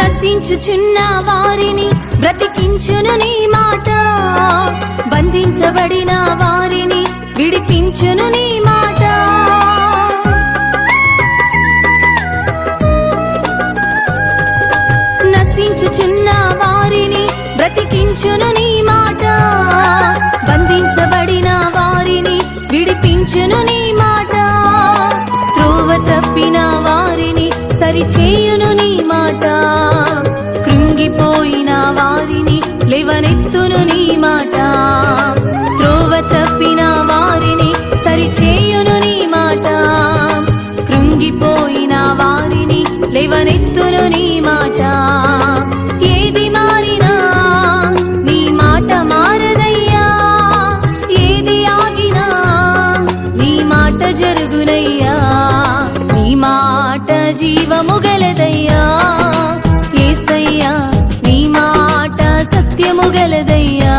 నశించుచున్న వారిని బ్రతికించును నీ మాట, బంధించబడిన వారిని విడిపించును నీ మాట. నశించుచున్న వారిని బ్రతికించును నీ మాట, బంధించబడిన వారిని విడిపించును నీ మాట. త్రోవ తప్పిన వారిని సరిచేయును నీ మాట, కృంగిపోయిన వారిని లేవనెత్తును నీ మాట. త్రోవ తప్పిన వారిని సరిచేయును నీ మాట, కృంగిపోయిన వారిని లేవనెత్తును నీ మాట. ఏది మారినా నీ మాట మారదయ్యా, ఏది ఆగినా నీ మాట జరుగునయ్యా. నీ మాట జీవము గలదయ్యా యేసయ్యా, నీ మాట సత్యము గలదయ్యా.